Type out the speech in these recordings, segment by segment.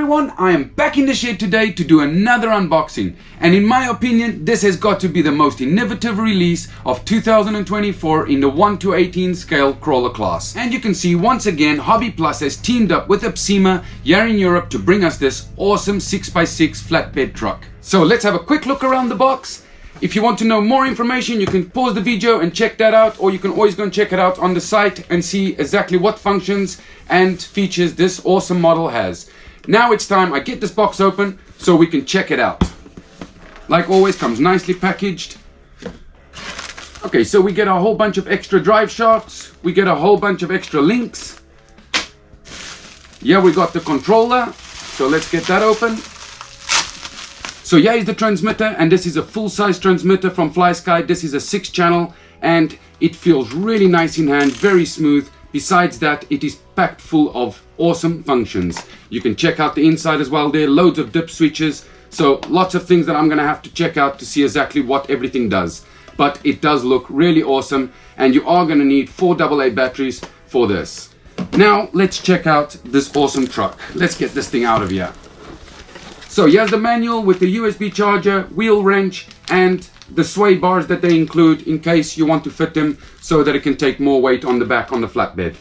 everyone, I am back in the shed today to do another unboxing, and in my opinion this has got to be the most innovative release of 2024 in the 1/18 scale crawler class. And you can see once again Hobby Plus has teamed up with Absima here in Europe to bring us this awesome 6x6 flatbed truck. So let's have a quick look around the box. If you want to know more information, you can pause the video and check that out, or you can always go and check it out on the site and see exactly what functions and features this awesome model has. Now it's time I get this box open so we can check it out. Like always, comes nicely packaged. Okay, so we get a whole bunch of extra drive shafts, we get a whole bunch of extra links. Yeah, we got the controller, so let's get that open. So yeah, is the transmitter, and this is a full-size transmitter from FlySky. This is a 6-channel and it feels really nice in hand, very smooth. Besides that, it is packed full of awesome functions. You can check out the inside as well. There are loads of dip switches, so lots of things that I'm gonna have to check out to see exactly what everything does. But it does look really awesome, and you are gonna need 4 AA batteries for this. Now let's check out this awesome truck. Let's get this thing out of here. So here's the manual with the USB charger, wheel wrench, and the sway bars that they include in case you want to fit them so that it can take more weight on the back on the flatbed.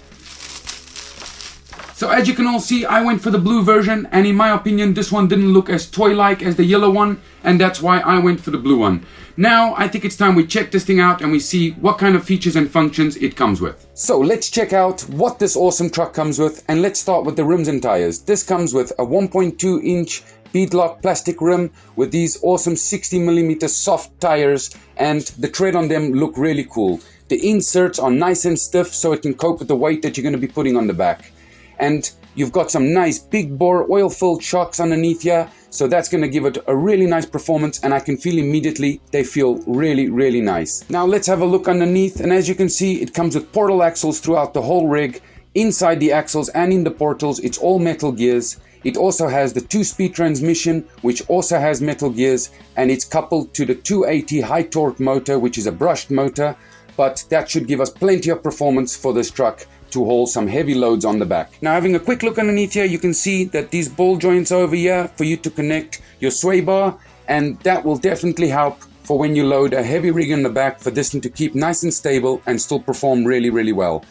So as you can all see, I went for the blue version, and in my opinion this one didn't look as toy-like as the yellow one, and that's why I went for the blue one. Now I think it's time we check this thing out and we see what kind of features and functions it comes with. So let's check out what this awesome truck comes with, and let's start with the rims and tires. This comes with a 1.2 inch beadlock plastic rim with these awesome 60mm soft tires, and the tread on them look really cool. The inserts are nice and stiff so it can cope with the weight that you're going to be putting on the back. And you've got some nice big bore oil filled shocks underneath here, so that's going to give it a really nice performance, and I can feel immediately they feel really nice. Now let's have a look underneath, and as you can see it comes with portal axles throughout the whole rig. Inside the axles and in the portals it's all metal gears. It also has the 2-speed transmission, which also has metal gears, and it's coupled to the 280 high torque motor, which is a brushed motor, but that should give us plenty of performance for this truck to haul some heavy loads on the back. Now having a quick look underneath here, you can see that these ball joints over here for you to connect your sway bar, and that will definitely help for when you load a heavy rig in the back for this thing to keep nice and stable and still perform really well.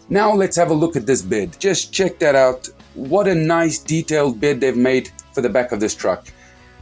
Now let's have a look at this bed. Just check that out. What a nice detailed bed they've made for the back of this truck.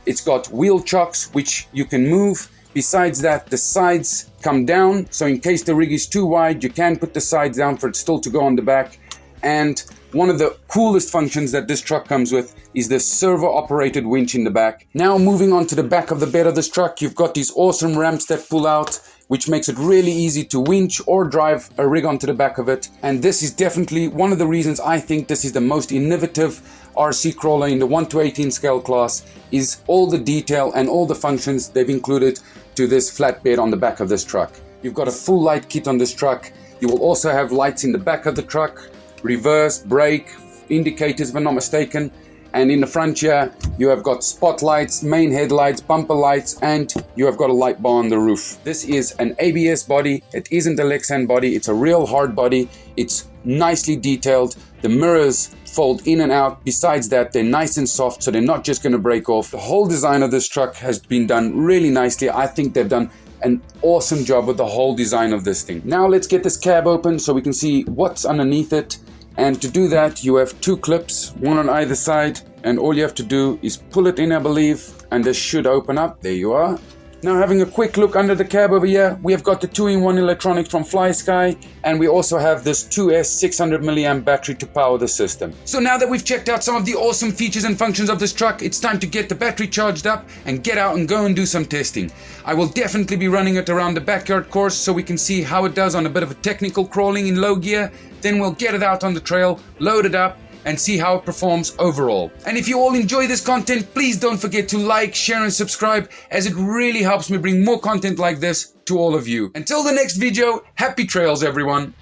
It's got wheel chocks which you can move. Besides that, the sides come down, so in case the rig is too wide you can put the sides down for it still to go on the back. And one of the coolest functions that this truck comes with is the servo operated winch in the back. Now moving on to the back of the bed of this truck, you've got these awesome ramps that pull out, which makes it really easy to winch or drive a rig onto the back of it. And this is definitely one of the reasons I think this is the most innovative RC crawler in the 1/18 scale class, is all the detail and all the functions they've included to this flatbed on the back of this truck. You've got a full light kit on this truck. You will also have lights in the back of the truck, reverse, brake, indicators if I'm not mistaken. And in the front here, you have got spotlights, main headlights, bumper lights, and you have got a light bar on the roof. This is an ABS body. It isn't a Lexan body. It's a real hard body. It's nicely detailed. The mirrors fold in and out. Besides that, they're nice and soft, so they're not just going to break off. The whole design of this truck has been done really nicely. I think they've done an awesome job with the whole design of this thing. Now let's get this cab open so we can see what's underneath it. And to do that, you have 2 clips, one on either side, and all you have to do is pull it in, I believe, and this should open up. There you are. Now having a quick look under the cab over here, we have got the 2-in-1 electronics from FlySky, and we also have this 2S 600mAh battery to power the system. So now that we've checked out some of the awesome features and functions of this truck, it's time to get the battery charged up and get out and go and do some testing. I will definitely be running it around the backyard course so we can see how it does on a bit of a technical crawling in low gear. Then we'll get it out on the trail, load it up, and see how it performs overall. And if you all enjoy this content, please don't forget to like, share and subscribe, as it really helps me bring more content like this to all of you. Until the next video, happy trails everyone!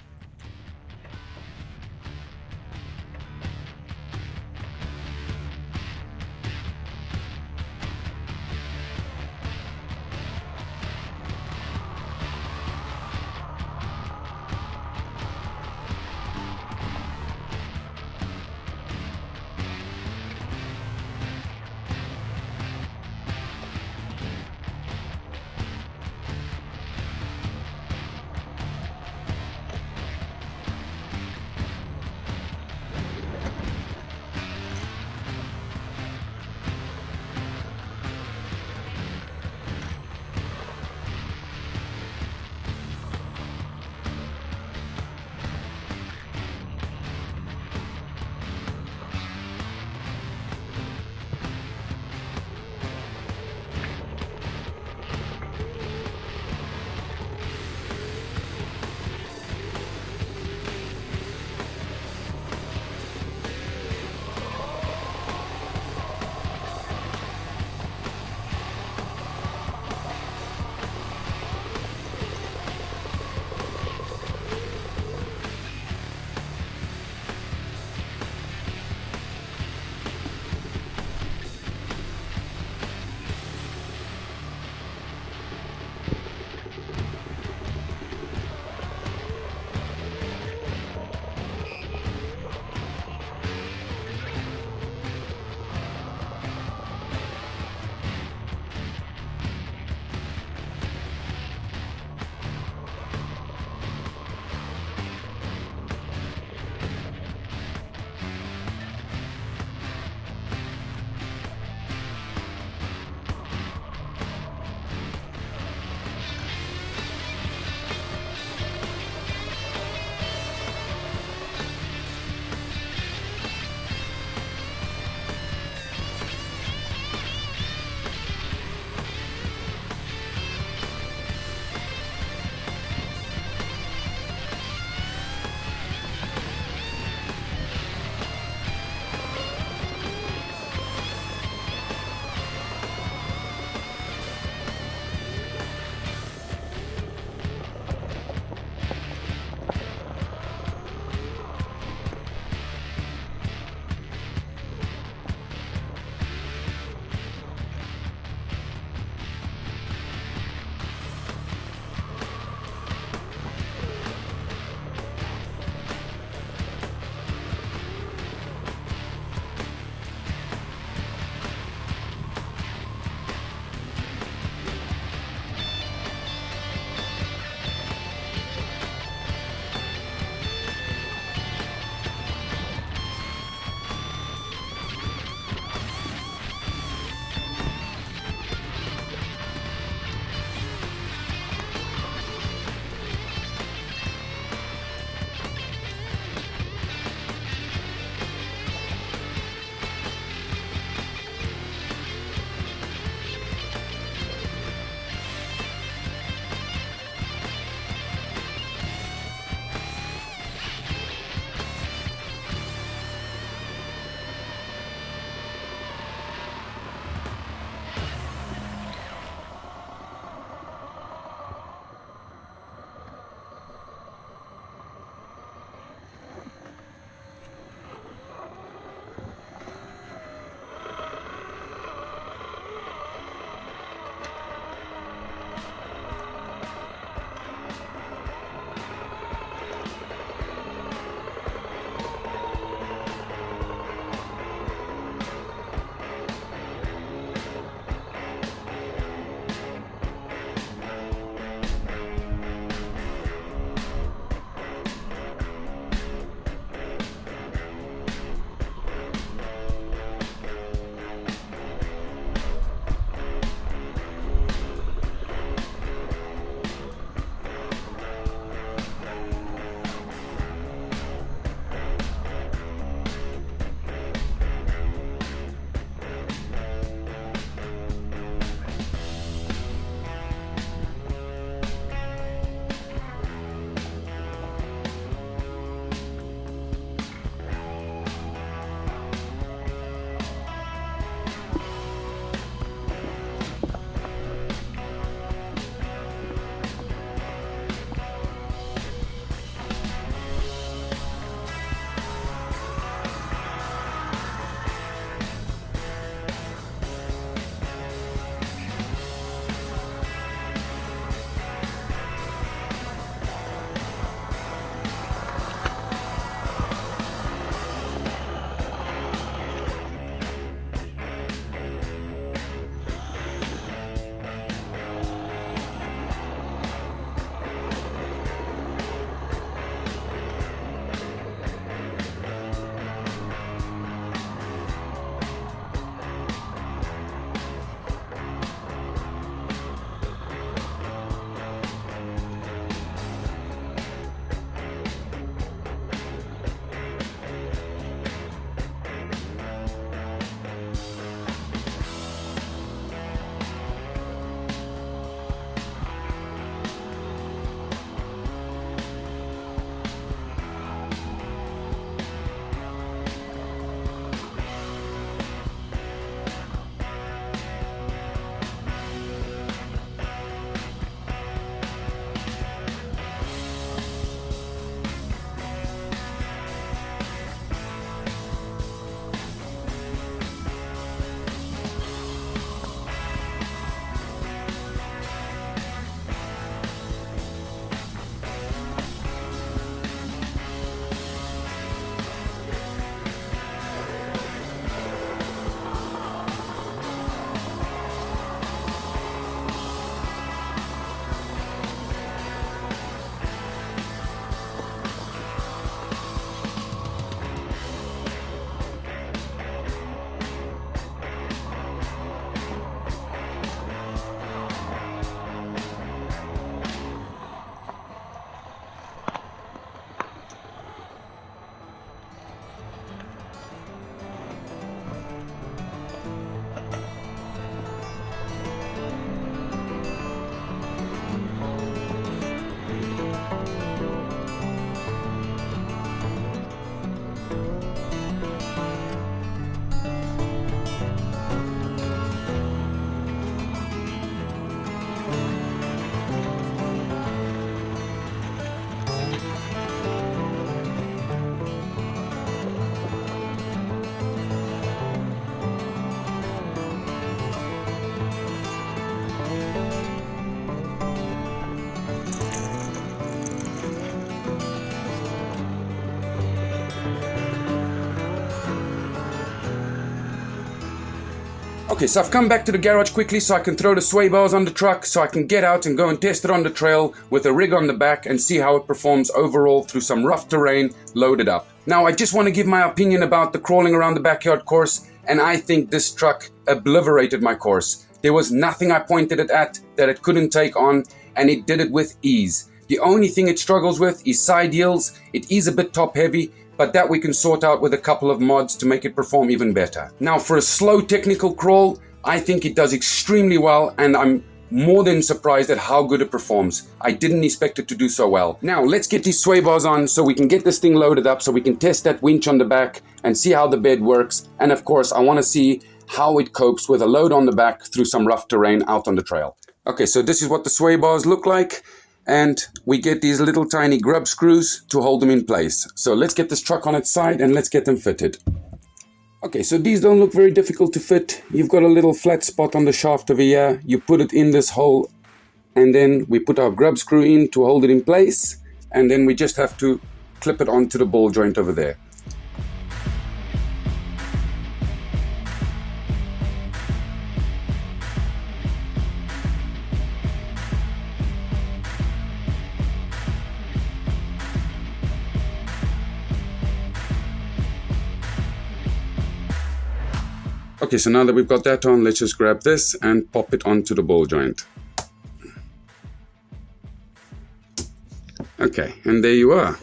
Okay, so I've come back to the garage quickly so I can throw the sway bars on the truck so I can get out and go and test it on the trail with a rig on the back and see how it performs overall through some rough terrain loaded up. Now, I just want to give my opinion about the crawling around the backyard course, and I think this truck obliterated my course. There was nothing I pointed it at that it couldn't take on, and it did it with ease. The only thing it struggles with is side yields. It is a bit top heavy, but that we can sort out with a couple of mods to make it perform even better. Now, for a slow technical crawl, I think it does extremely well, and I'm more than surprised at how good it performs. I didn't expect it to do so well. Now, let's get these sway bars on so we can get this thing loaded up so we can test that winch on the back and see how the bed works. And of course, I want to see how it copes with a load on the back through some rough terrain out on the trail. Okay, so this is what the sway bars look like. And we get these little tiny grub screws to hold them in place. So let's get this truck on its side and let's get them fitted. Okay, so these don't look very difficult to fit. You've got a little flat spot on the shaft over here. You put it in this hole, and then we put our grub screw in to hold it in place, and then we just have to clip it onto the ball joint over there. Okay, so now that we've got that on, let's just grab this and pop it onto the ball joint. Okay, and there you are.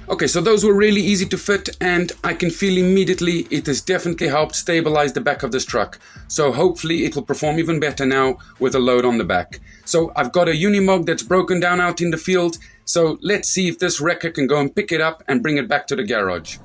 Okay, so those were really easy to fit, and I can feel immediately it has definitely helped stabilize the back of this truck. So hopefully it will perform even better now with a load on the back. So I've got a Unimog that's broken down out in the field. So let's see if this wrecker can go and pick it up and bring it back to the garage.